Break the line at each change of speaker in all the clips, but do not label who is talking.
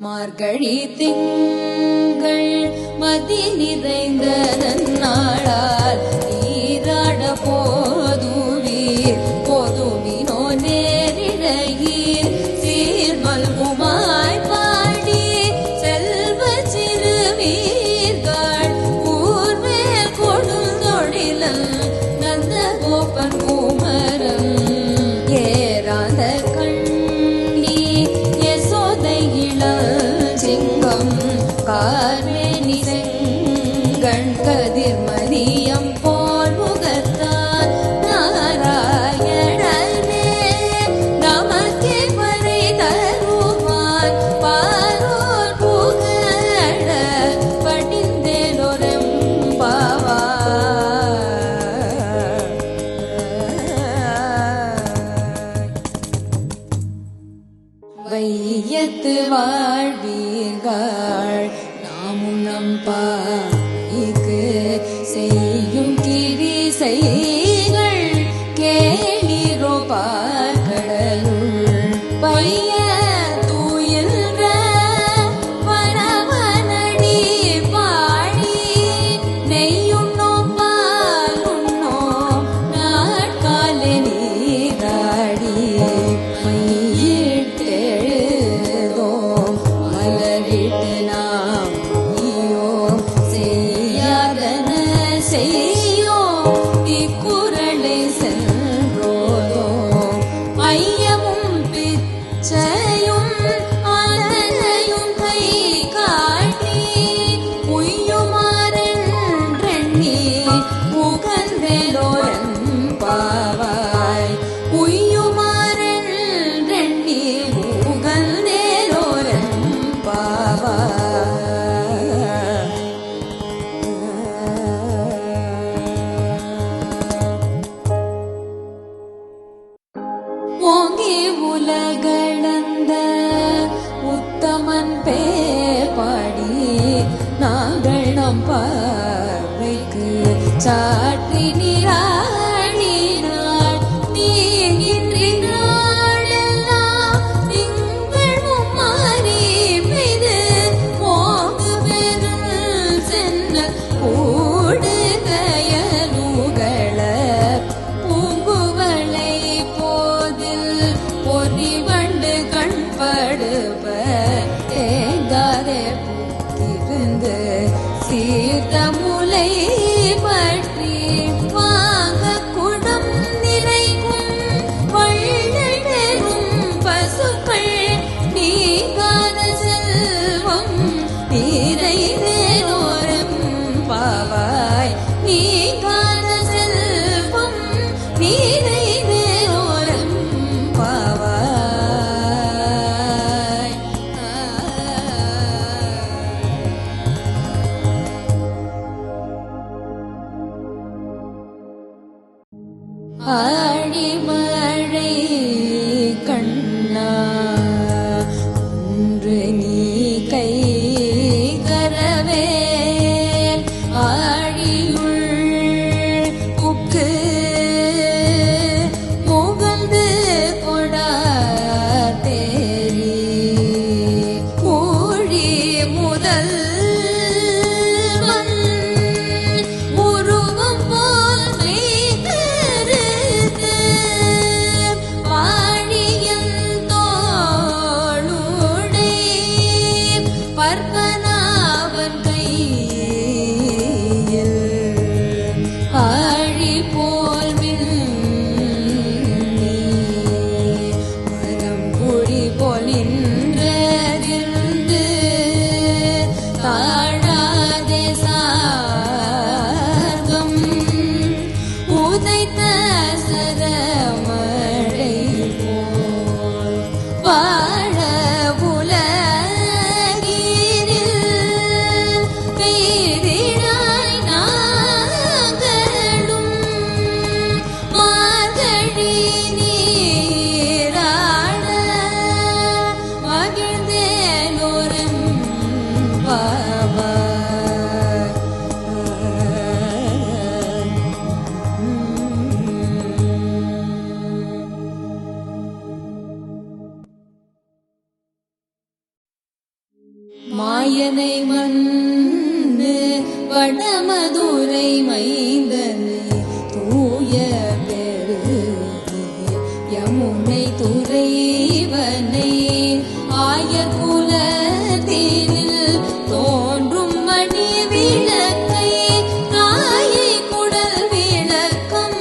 மார்கழி திங்கள் மதி நிறைந்த நன்னாளால் நீராட போதுவீர் போதுமினோ நேரிழையீர் சீர்மல்குமாய் பாடி செல்வ சிறுவீர்கள் ஊர்மேல் கொடுந்தொழிலன் நந்த கோபன் குமரன் ஏராத கார்மேனி செங்கண் கதிர் மதியம் போல் முகத்தான் நாராயணனே நமக்கே பறை தருவான் பாரோர் புகழ படிந்தேனொரெம்பாவாய். வையத்து வாழ்வீர்கள் நாமும் நம்பாய்க்கு செய்யும் கிரி செய்கள் கேளிரோ பார்க்கடலுள் பைய தூயில்ற பரவனடி பாடி நெய்யும் நோப்பால் உண்ணோம் நாட்காலே நீராடி ஓங்கி உலகளந்த உத்தமன் பேர் பாடி நாங்கள் நம் பார்வைக்கு சாற்றி நீராடினாள் நீங்கின்றி நாளெல்லாம் திங்கள் மும்மாறி பெய்து போங்கு பெருள் சென்ன கூடு கயலுகள பூங்குவளை பொறிவண்டு கண்படுவ தேங்காதே புக்கிருந்து சீர்த்த முலை பற்றி வாங்க குடம் நிறைக்கும் வள்ளல் பெறும் பசுக்கள் நீங்காத செல்வம் நிறைவேறோரம் பாவாய் நீங்காத செல்வம் நிறைவேறோரம் பாவாய். ஆழிமழை கண்ணா ஒன்று நீ கை கரவேல் ஆழியுள் புக்கு முகந்து கொடார் தேரி ஊழி முதல் உருவம் போல் மெய்கருத்து வாழியன் தோளுடை மாயனை மண்ணு வடமதுரை மைந்தனை தூய பெரு யமுனை துறைவனை ஆயர் குலத்தினில் தோன்றும் மணி விளக்கை தாயை குடல் விளக்கம்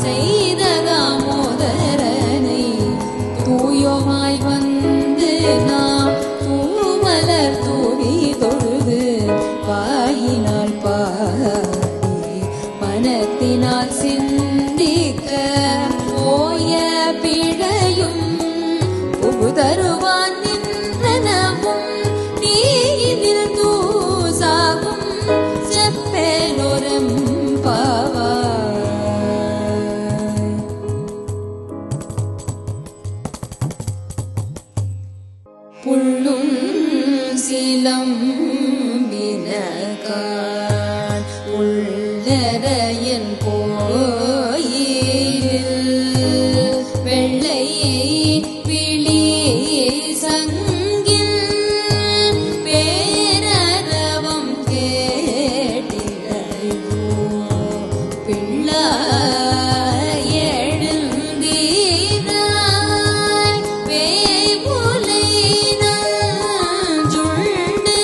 செய்த தாமோதரனை தூயோமாய் வந்து நாம் தூமலர் தூவி தொழுது வாயினால் பாடி மனத்தினால் சிந்திக்க ஓய பிழையும் புகுதருவான் நின்றனவும் நீதில் தூசாகும் செப்பேலோரம் பாவாய். புள்ளும் சிலம்பினகான் உள்ளரையன் கோயில் வெள்ளை விழி சங்கில் பேரரவம் கேட்டிலையோ பிள்ளாய் எழுந்தீராய் வேவுலை நஞ்சுண்டு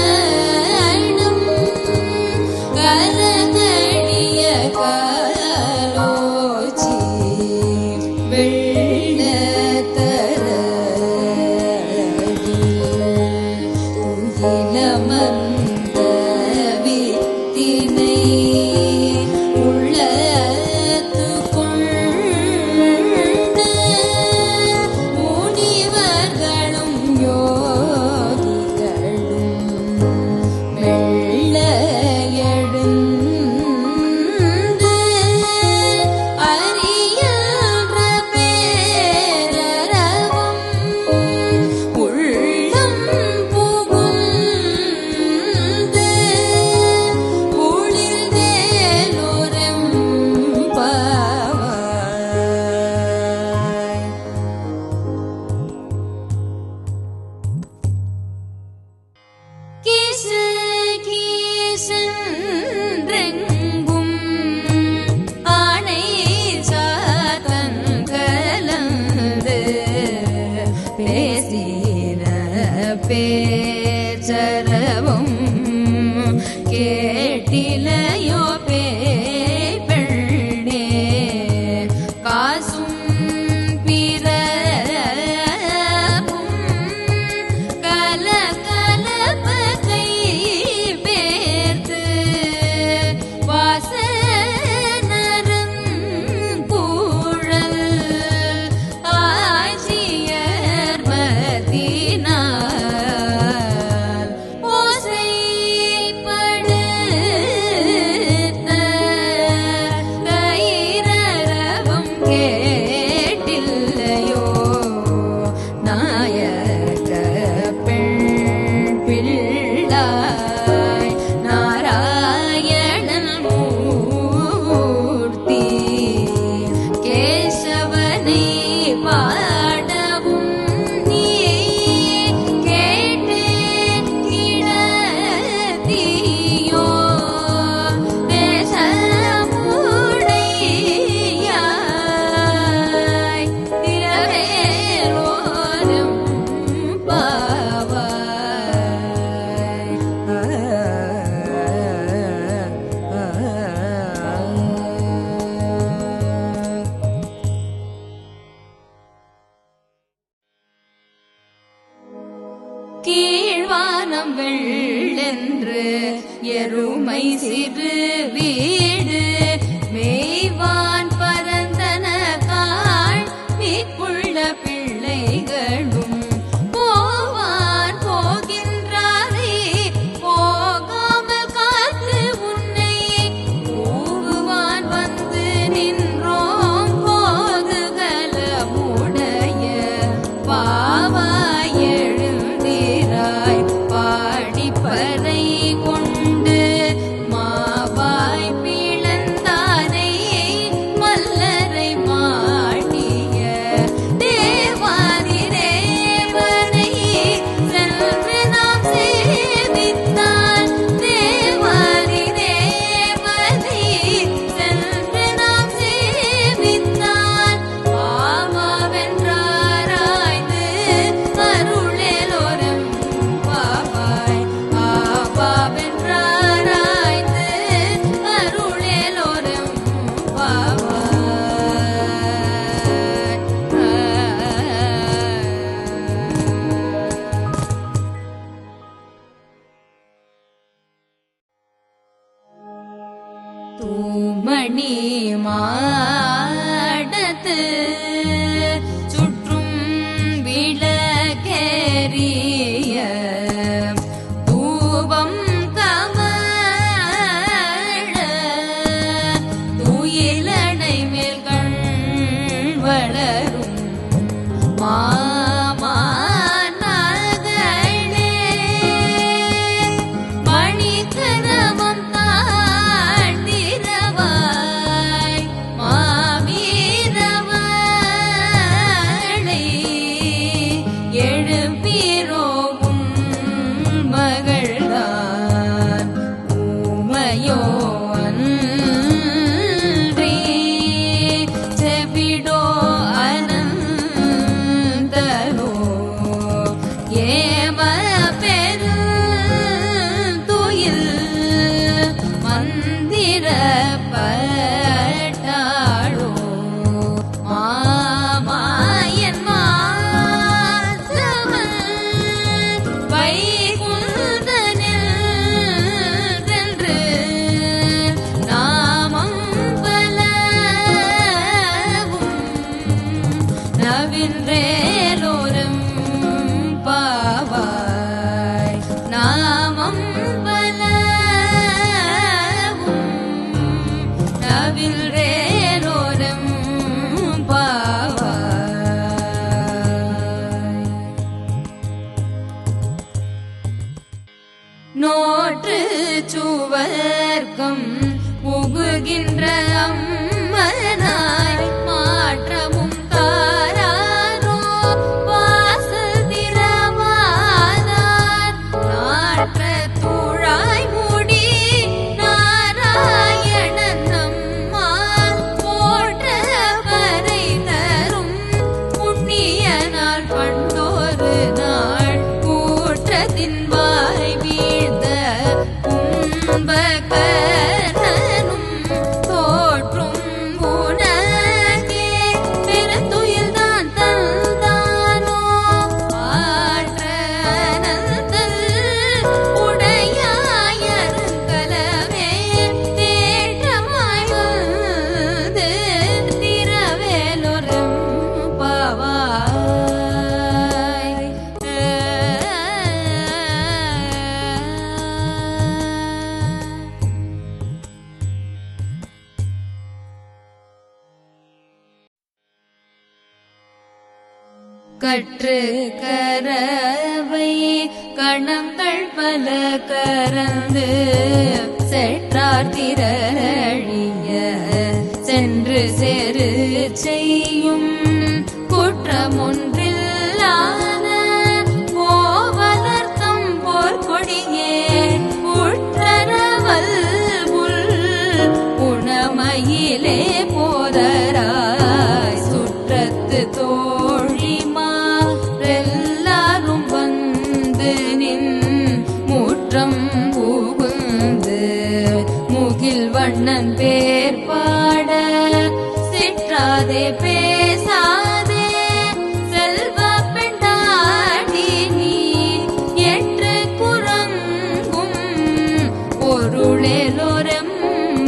கள்ளச்சகடம் கலகடிய காலோச்சி துயிலமர்ந்த வித்தினை உள்ளத்து கொண்ட முனிவர்களும் யோகிகளும் மெல்ல எழுந்து அறியன்ற பேரரவம் உள்ளம் புகுந்து குளிர்ந்தேலோரம் பாவாய். கீசு கீசென்றெங்கும் ஆணை சாத்தன் கலந்து பேசின பேச்சரவும் கேட்டிலையோ பெண்ணே காசும் பிறப்பும் கலகலப்பகை பேர்த்து வாசனருங்கூழல் ஆட்சியர் மதினார் ஓசைப்படுத்த தைரரவம் கேட்டில்லையோ நாயக பெண் பிள்ளாய் நாராயணன் மூர்த்தி கேசவனை பாடவும் நீ கேட்டே கிடத்தியோ தேசமுடையாய் திரவேலோரம் பாவாய். கீழ்வானம் வெள்ளென்று எருமை சிறு வீடு மேய்வான் பரந்தன காள் மீக்குள்ள பிள்ளைகளும் போவான் போகின்றாரே போகாமல் காத்து உன்னை கூவுவான் வந்து நின்றோம் போதுகலமுடைய பாவாய் எழுந்திராய் பாடிப்பறை கொண்டு மாவாய் பிளந்தாரை மல்லரை மாட்டிய தேவாதி நோற்று சுவர்க்கம் புகுகின்ற அம்மனாய் மாற்றமும் தாராரோ வாசல் திறவாதார் நாற்ற துழாய் மூடி நாராயணன் நம்மால் போற்ற வரை தரும் புண்ணிய நாள் பண்டோரு நாள் கூற்றத்தின் வாய் வீழ்ந்த கும்பகர்ணனும் தோற்றும் உனக்கே பெருந்துயில்தான் தந்தானோ ஆற்ற அனந்தல் உடையாயருங்கலவே தேற்றமாய் வந்து திரவேலொரும் பாவாய். கற்று கரவை கணங்கள் பல கரந்து செற்றார் திரழிய சென்று சேரு செய்யும் குற்றமொன்றில்லாத கோவலர்த்தம் போர்க்கொடியே உற்றரவல் புல் உணமயிலே போதராய் சுற்றத்து தோழிமாரெல்லாரும் வந்து நின் முற்றம் புகுந்து முகில் வண்ணன் பேர் பாட சிற்றாதே பேசாதே செல்வ பெண்டாடி நீ எற்று குரங்கும் பொருளேலோரம்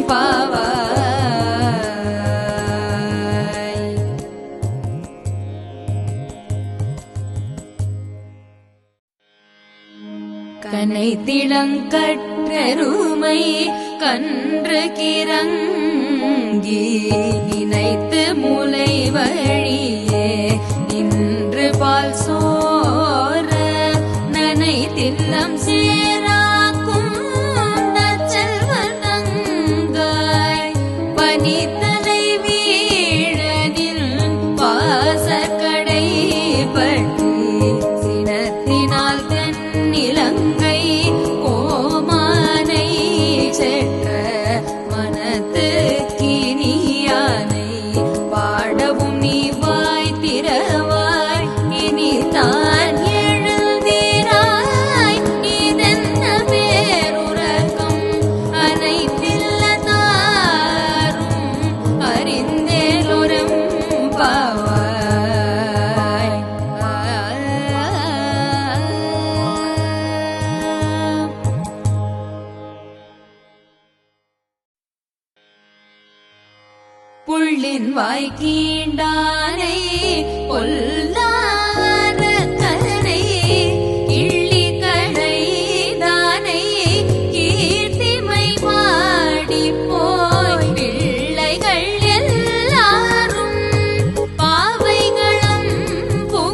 பாவாய். கனை திளங்கற்றெருமை கன்று கிறங்கி நினைத்து முலை வழியே நின்று பால் சோர நனை தில்லம் சேராக்கும் நற்செல்வனங்காய் பனித்தலை வீழனில் பாசக்கடை பட்டி சினத்தினால் தென்னிலங்கை கோமானை செற்ற மனத்து கினியானை பாடவும் நீ வாய் திறவாய் இனி தான் எழுந்தீராய் இதென்ன பேருறக்கம் அனைத்தில்லதாரும் அறிந்தேலொரும் பாவாய். புள்ளின் வாய் கீண்டானை பொல்லாத கரை கிள்ளி களைதானை கீர்த்திமை பாடி போய் பிள்ளைகள் எல்லாரும் பாவைகளும் புக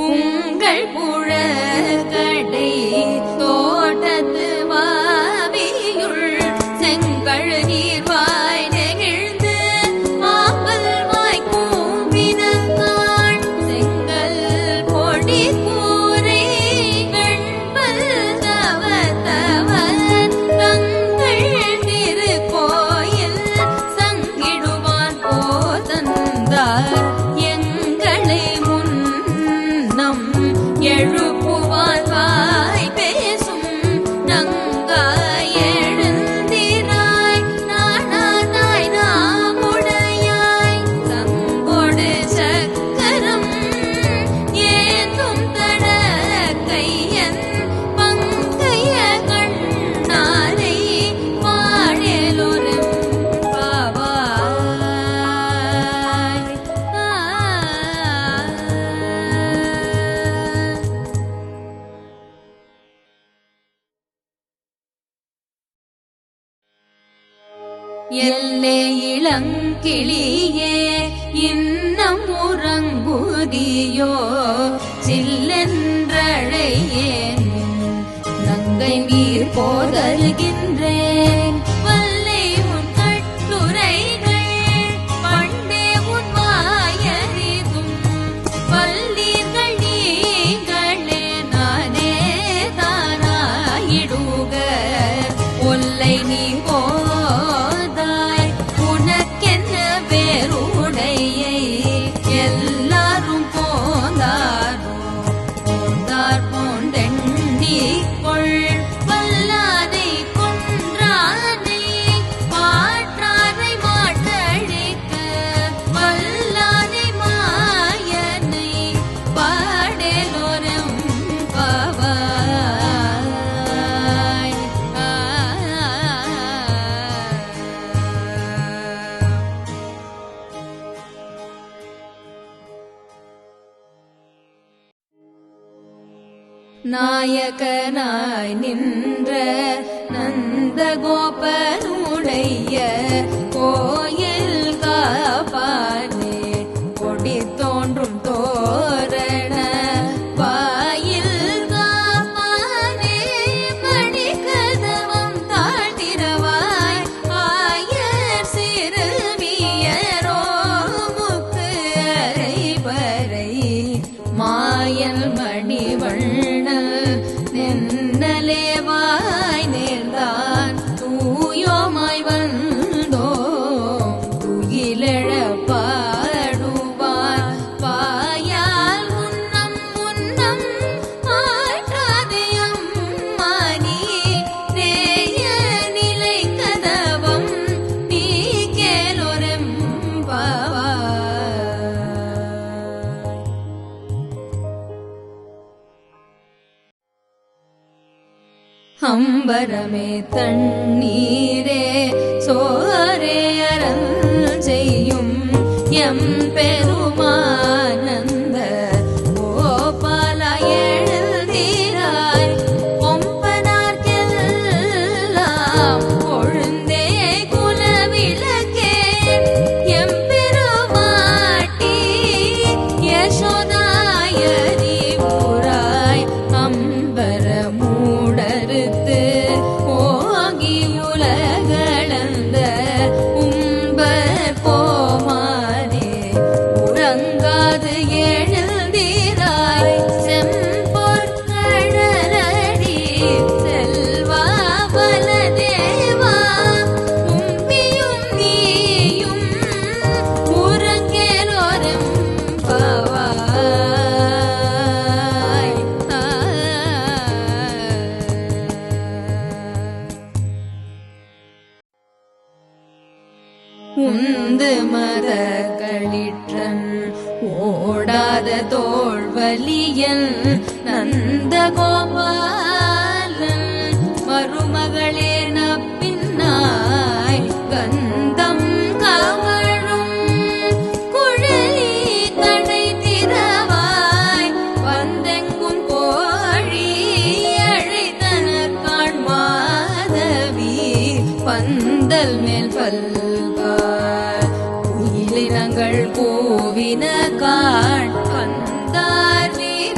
உங்கள் புழக்கடை தோட்டத்து வாவியுள் செங்கழ் நீர்வாய் நெகிழ்ந்து மாம்பல் வாய் கூம்பினகான் செங்கல் பொடி கூரை வெண்பல் தவத்தவர் தங்கள் திருக்கோயில் சங்கிடுவான் போதந்தார் எங்களை முன்னம் எழுப்புவான் வாய் பேசும் நங்காய் எழுந்திராய் நானாதாய் நாமுடையாய் சங்கொடு சக்கரம் ஏந்தும் தடக்கையன் பங்கைய கண்ணாரை வாழலொரும் பாவாய். எல்லே இளங்கிளியே இன்னம் உறங்குதியோ சில்லென்றழையேன் நங்கை நீர் போதருகின்றேன் வல்லை உன் கட்டுரைகள் பண்டே உன் வாயறிதும் வல்லீர்கள் நீங்களே நானே தானாயிடுக ஒல்லை நீ போதாய் உனக்கென்ன வேறுடையை எல்லாரும் போந்தாரோ போந்தார் போந்தெண்ணிக்கொள் வல்லானை கொன்றானை மாற்றானை மாற்றழிக்க வல்லானை மாயனை பாடலோரும் பாவாய். நாயகனாய் நின்ற நந்தகோபனுடைய கோயில் காப்பானே கொடி தோன்றும் தோரண வாயில் காப்பானே மணிக்கதவம் தாழ்த்திரவாய் ஆயர் சிறுமியரோ முக்கு அரைபறை மாயல் மணிவண்ணல் நென்னலேவாய் நேர்ந்தான் தூயோமாய் வந்தோம் துயிலெழ பாடுவார் பாயால் முன்னம் முன்னம் ஆற்றாதே அம்மானி நேய நிலை கதவம் நீ கேளொரும் பாவாய். அம்பரமே தண்ணீரே சோரே அரண் செய்யும் எம் பெருமானந்த கோபால எழுதிராய் கொம்பனார்க்கெல்லாம் கொழுந்தே குலவிளக்கே எம் பெருமாட்டி யசோதாயறிவுராய் அம்பர மூடறுத்து ஓங்கி உலகளந்த உம்பர் கோமானே உறங்காது எழுந்திராய் செம்பொற்கழலடி செல்வா பலதேவா உம்பியும் நீயும் உறங்கேலோரும் பாவாய். உந்து மத களிற்றன் ஓடாத தோல்வலியன் நந்தகோபாலன் மருமகளே நப்பின்னாய் கந்தம் கவழும் குழலி கடை திறவாய் வந்தெங்கும் கோழி அழைத்தனக்கான் மாதவி பந்தல் மேல் பல்கார் உயிலினங்கள் கூவின காண் வந்தார் வீர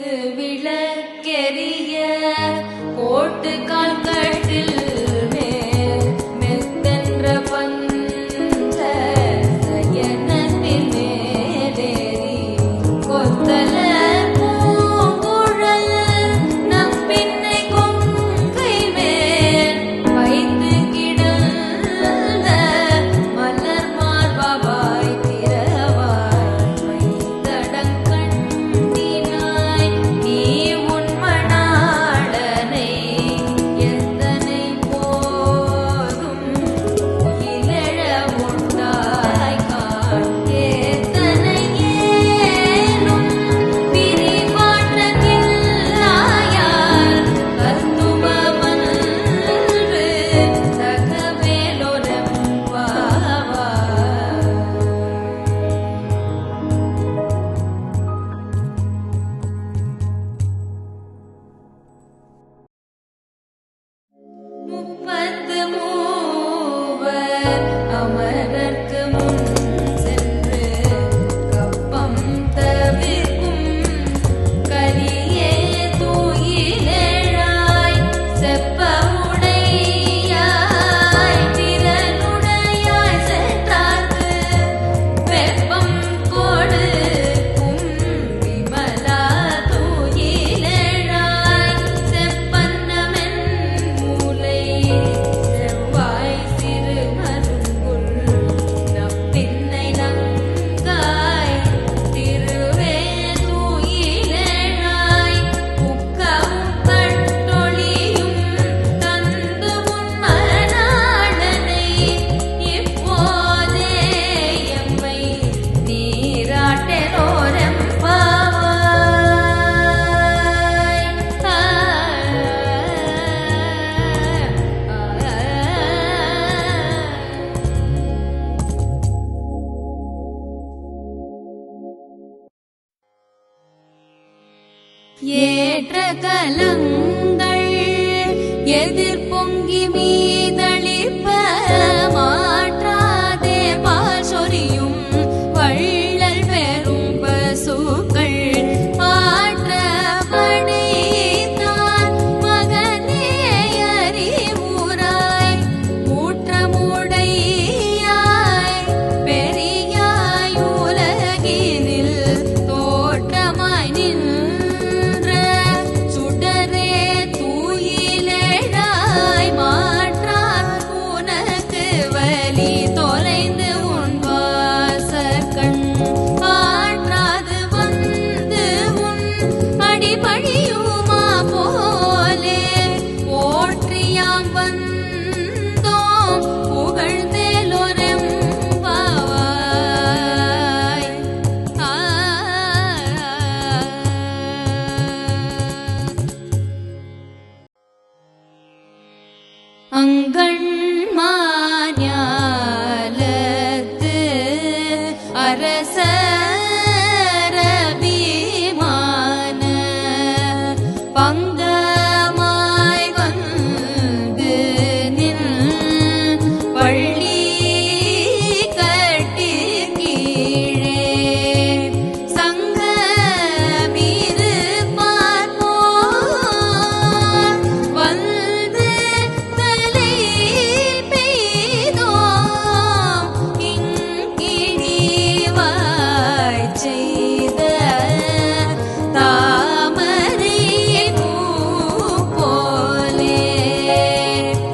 குத்து விளக்கெரிய கோட்டு கால்கட்டில் மேல் மெத்தென்ற பஞ்ச சயனத்தின் மேலேறி கொத்தல பூங்குழல் நம் பின்னை கொங்கை மேல் வைத்து கிடந்த மலர் மார்பாய் திரவாய் வைத்தடங்கண்ணினாய் நீ உன் மணாளனை எத்தனை போதும் இலழ உண்டாய் காண் ஏத்தனை ஏனும் பிரிவாற்றதில்லாயார் கத்துவமன்று தகவேலொரம்பாவாய். முப்பத்து மூவர் அமரர்க்கு முன் சென்று கப்பம் தவிர்க்கும் கரியே தூயிலெழாய் செப்பமுடையாய் திறனுடையாய் சென்றார்க்கு வெப்பம் கொடுக்கும் விமலா தூயிலெழாய் செப்பன்னமென் மூலை செவ்வாய் சிறு மருங்குல் நப்பின்னை நங்காய் திருவே தூயிலெழாய் உக்கவும் கட்டொளியும் தந்து உன் மணாளனை இப்போதே எம்மை நீராட்டலோரம்பாவாய். ஏற்ற கலங்கள் எதிர் பொங்கி மீதளிப்ப மாற்றாதே பால் சொரியும் வள்ளல் பெரும் பசுக்கள் ஆற்ற படைத்தான் மகனே அறிவுராய் ஊற்றமுடையாய் பெரியாய் உலகினில் தோற்றமாய் நின்ற சுடரே தூயிலெழாய் மாற்றார் உனக்கு வலி தொலைந்து உன் வாசற்கண் ஆற்றாது வந்து உன் அடிபணியுமா போலே போற்றியாம் வந்தோம் புகழ்ந்தேலொரம்பாவாய். அங்கண்மாஞாலத்து அரசரபிமான பங்கமாய் வந்து நின் பள்ளி கட்டி கீழே சங்கமிரு பார்ப்போர் வந்து தலை பெய்தோம் இங்கிழிவாய் செய்த தாமரை பூ போலே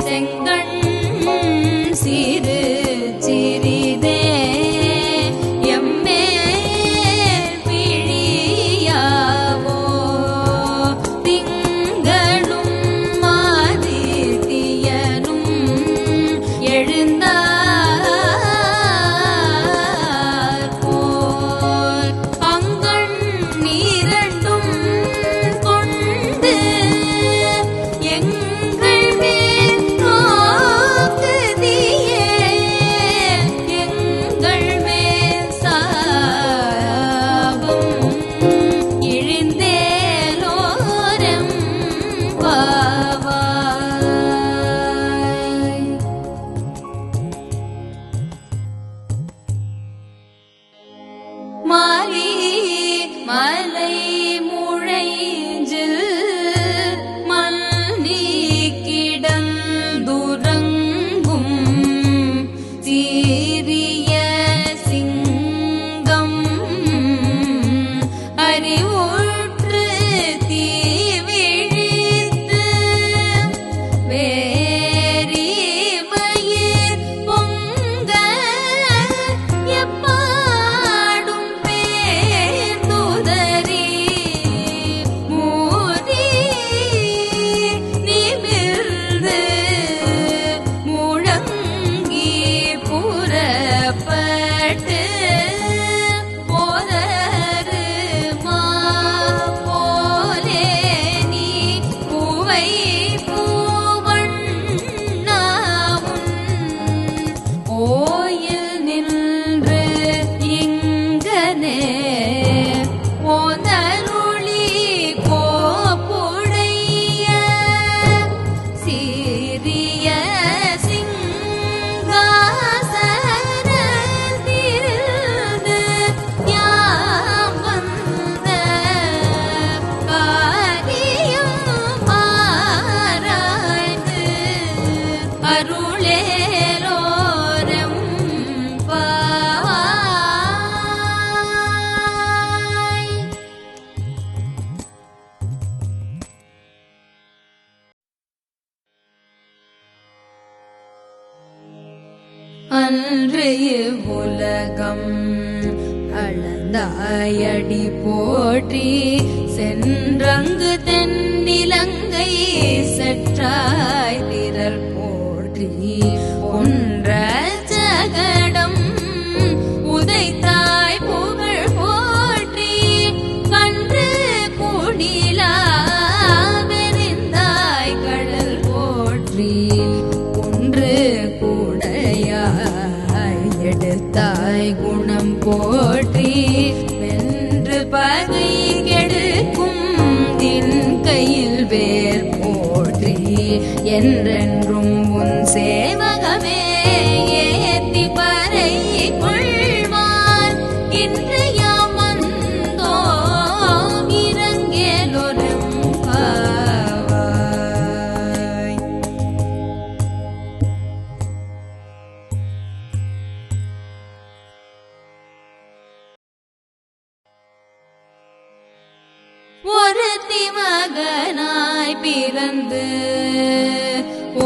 செங்கண் சிறு சிறிதே எம்மேல் பிழியாவோ திங்களும் ஆதித்யனும் எழுந்தார் போல் பறிவுற்று தீவிழித்து வேரி மயிர் பொங்க எப்பாடும் பேர்ந்துதறி மூரி நிமிர்ந்து முழங்கி புறப்பட்டு போதருமா போலே நீ பூவை பூவண்ணாமுன் கோயில் நின்று இங்கனே போதருளி கோப்புடைய சீரிய சிங்காசனத்திலிருந்து யாம் வந்த காரியம் ஆராய்ந்து அருளேலோரம் பாய். அன்று இவ்வுலகம் அளந்தாயடி போற்றி சென்றங்கு தென்னிலங்கை செற்றாய் திரள் போற்றி ஒன்ற ஜகடம் உதைத்தாய் புகழ் போற்றி கன்று குடிலா வெறிந்தாய் கடல் போற்றி ஒன்று கூடையாய் எடுத்தாய் குணம் போற்றி வென்று பகை கெடுக்கும் தின் கையில் வேர் போற்றி என்றென்றும் உன் சேவகமே ஏத்தி பறை கொள்வார் இன்று யாம் வந்தோம் இறங்கேலொரும் பாவாய். ஒருத்தி மகனாய் பிறந்து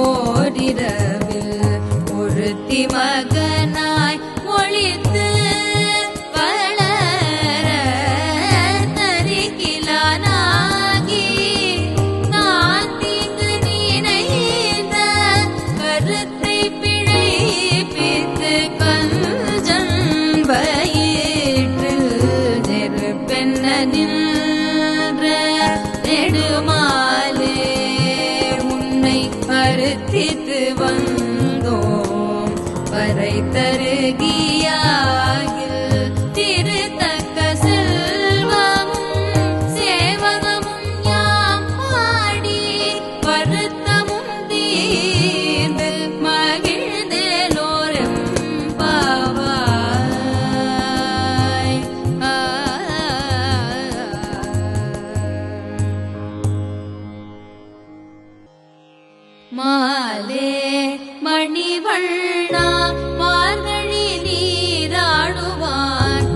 ஓரிரவில் ஒருத்தி மகனாய் ஒளித்து வளர தரிக்கிலானாகி நான் தீங்கு நினைந்த கருத்தை பிழைப்பித்து கஞ்சன் வயிற்றில் நெருப்பென்ன நின்ற நெடுமாலே உன்னை அறுத்தித்து வந்தோம் வரை தருகியாகில் திருத்தக்க செல்வமும் சேவகமும் யாம் பாடி வருத்தமும் தீர்ந்து மகிழ்ந்தேலோரம் பாவாய். மாலே மணிவண்ணா மார்கழி நீராடுவான்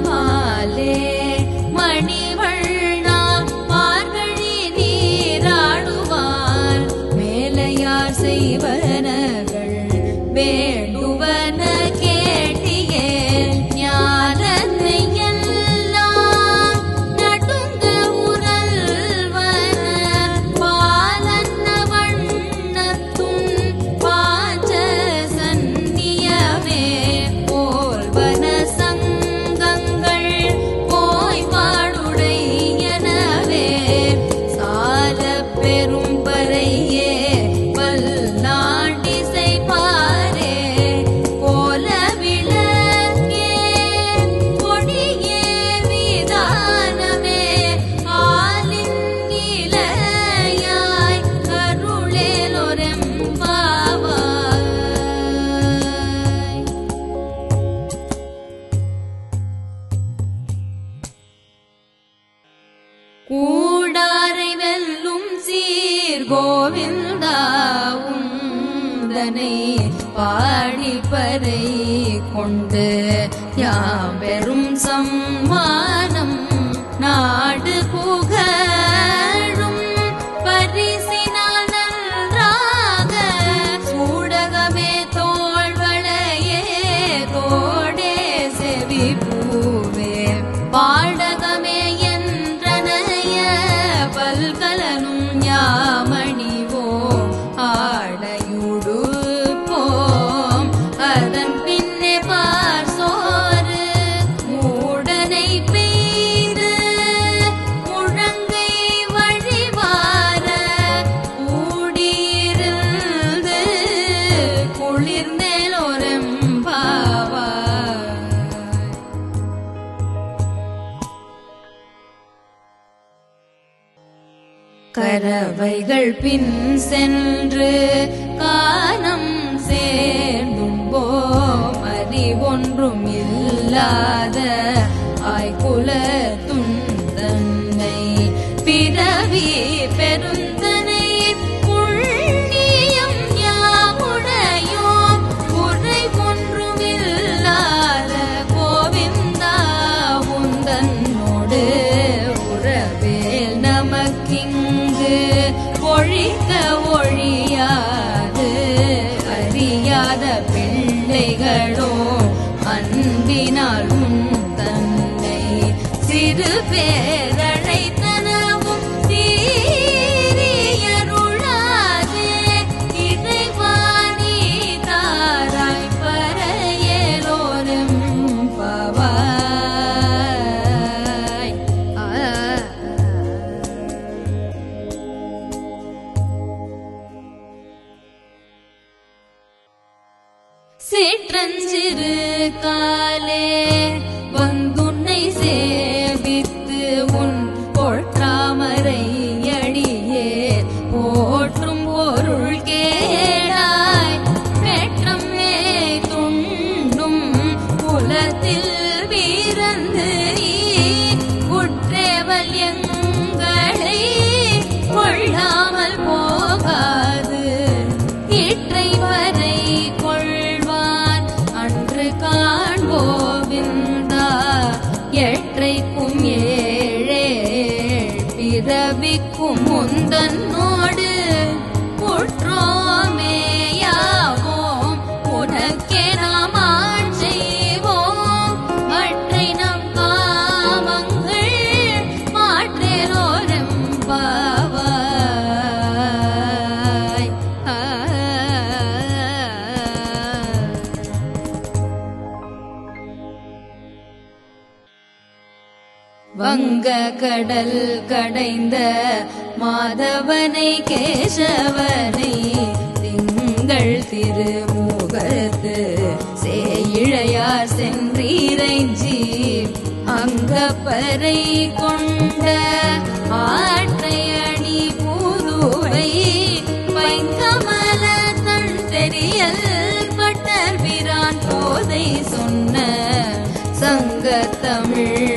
மாலே மணிவண்ணா மார்கழி நீராடுவான் மேலையார் செய்வனகள் வேண்டுவன கேட்டியே ஞானத்தை எல்லாம் நடுங்க உரல்வன பாலன்ன வண்ணத்துன் பாஞ்ச சந்நியமே போல்வன சங்கங்கள் போய்பாடுடையனவே சால பெரும்பறையே வல்லாண்டிசை பாரே கோல விளக்கே கொடியே விதானமே ஆலின் நிலையாய் கருளேலொரம் பாவாய். கூடாரை வெல்லும் சீர் கோவிந்தா உந்தனை பாடிப்பறை கொண்டு யாம் பெரும் சம்மானம் நாடு கரவைகள் பின் சென்று கானம் சேர்ந்தும்போ மறி ஒன்றும் இல்லாத ஆய்குல துந்தன்னை பிறவி பெருந்தனை புண்ணியம் யாவுடையோம் குறை ஒன்றும் இல்லாத கோவிந்தா உந்தன்னோடு உறவேல் நமக்கிங்கு ஒழிக்க ஒழியாது அறியாத பிள்ளைகளோ அன்பினால் உந்தன்னை சிறு பேரழைத்தனவும் சீரியருளாதே இறைவாணி தாராய் பரையலோரும் பவாய். சிற்றஞ்சிறு காலே வந்துன்னை சேவித்து உன் பொற்றாமரை அடியே போற்றும் பொருள் கேடாய் பெற்றம் துண்ணும் குலத்தில் வீரந்து குற்றேவல் எங்களை கொள்ளாமல் போகாது இற்றை வரை கொள்வான் அன்று காண்போவிந்தா எற்றைக்கும் ஏழே பிறவிக்கும் முந்தன்னோடு குற்றோமேயாவோம் உனக்கே நாம் ஆட்செய்வோம் மற்றை நம் காமங்கள் மாற்றேரோரம் பாவாய். வங்க கடல் கடைந்த மாதவனை கேசவனை திங்கள் திருமுகத்து சேயிழையார் சென்றீரைஞ்சி அங்கப்பறை கொண்ட ஆற்றை அணி பூதுவை பைங்கமல தன் தெரியல் பட்டர் பிரான் போதை சொன்ன சங்கத்தமிழ்